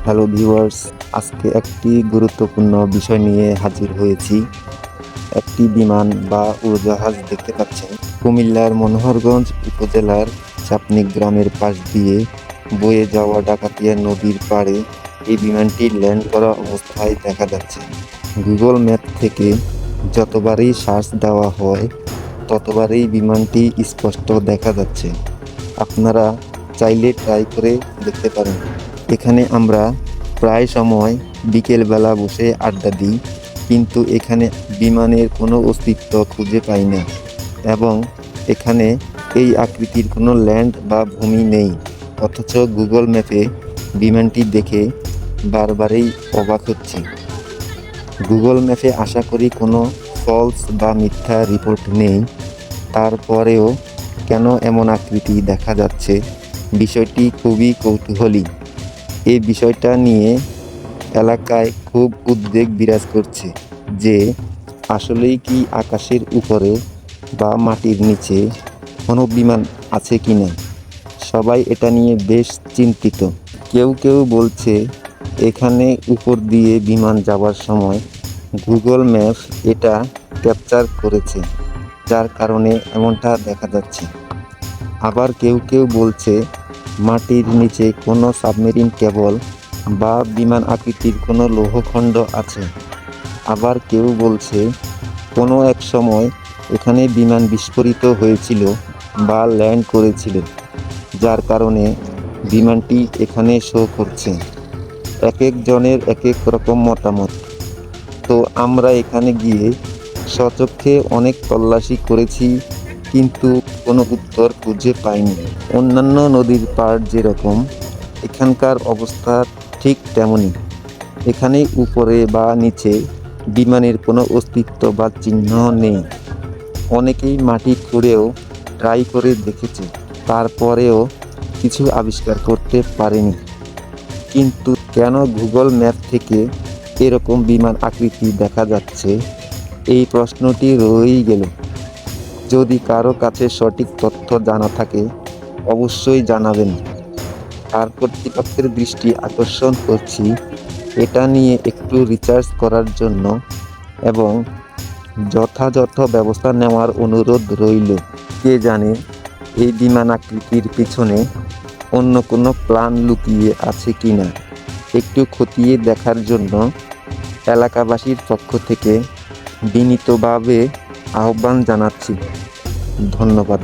Hello viewers, আজকে একটি গুরুত্বপূর্ণ বিষয় নিয়ে হাজির হয়েছি। একটি বিমান বা উড়োজাহাজ দেখতে পাচ্ছেন কুমিল্লার মনোহরগঞ্জ উপজেলার চাপনি গ্রামের পাশ দিয়ে বয়ে যাওয়া ডাকাতিয়া নদীর পাড়ে এই বিমানটি ল্যান্ড করা অবস্থায় দেখা যাচ্ছে। গুগল ম্যাপ থেকে যতবারই সার্চ দেওয়া হয় ততবারই বিমানটি স্পষ্ট দেখা যাচ্ছে। আপনারা চাইলে ট্রাই করে দেখতে পারেন। এখানে আমরা প্রায় সময় বিকেলবেলা বসে আড্ডা দিই, কিন্তু এখানে বিমানের কোনো অস্তিত্ব খুঁজে পাই না এবং এখানে এই আকৃতির কোনো ল্যান্ড বা ভূমি নেই। অথচ গুগল ম্যাপে বিমানটি দেখে বারবারই অবাক হচ্ছি। গুগল ম্যাপে আশা করি কোনো ফলস বা মিথ্যা রিপোর্ট নেই, তারপরেও কেন এমন আকৃতি দেখা যাচ্ছে, বিষয়টি খুবই কৌতূহলী। এই বিষয়টা নিয়ে এলাকায় খুব উদ্বেগ বিরাজ করছে যে আসলেই কি আকাশের উপরে বা মাটির নিচে কোনো বিমান আছে কি না। সবাই এটা নিয়ে বেশ চিন্তিত। কেউ কেউ বলছে এখানে উপর দিয়ে বিমান যাওয়ার সময় গুগল ম্যাপ এটা ক্যাপচার করেছে, যার কারণে এমনটা দেখা যাচ্ছে। আবার কেউ কেউ বলছে মাটির নিচে কোনো সাবমেরিন কেবল বা বিমান আকৃতির কোনো লৌহখণ্ড আছে। আবার কেউ বলছে কোনো এক সময় এখানে বিমান বিস্ফোরিত হয়েছিল বা ল্যান্ড করেছিল, যার কারণে বিমানটি এখানে শো করছে। এক একজনের এক এক রকম মতামত। তো আমরা এখানে গিয়ে সচক্ষে অনেক তল্লাশি করেছি, কিন্তু কোনো উত্তর খুঁজে পাইনি। অন্যান্য নদীর পাড় যেরকম, এখানকার অবস্থা ঠিক তেমনই। এখানে উপরে বা নিচে বিমানের কোনো অস্তিত্ব বা চিহ্ন নেই। অনেকেই মাটি খুঁড়েও ট্রাই করে দেখেছে, তারপরেও কিছু আবিষ্কার করতে পারেনি। কিন্তু কেন গুগল ম্যাপ থেকে এরকম বিমান আকৃতি দেখা যাচ্ছে, এই প্রশ্নটি রয়েই গেল। যদি কারো কাছে সঠিক তথ্য জানা থাকে অবশ্যই জানাবেন। আর কর্তৃপক্ষের দৃষ্টি আকর্ষণ করছি এটা নিয়ে একটু রিসার্চ করার জন্য এবং যথাযথ ব্যবস্থা নেওয়ার অনুরোধ রইল। কে জানে এই বিমান আকৃতির পিছনে অন্য কোনো প্ল্যান লুকিয়ে আছে কিনা, একটু খতিয়ে দেখার জন্য এলাকাবাসীর পক্ষ থেকে বিনীতভাবে আহ্বান জানাচ্ছি। ধন্যবাদ।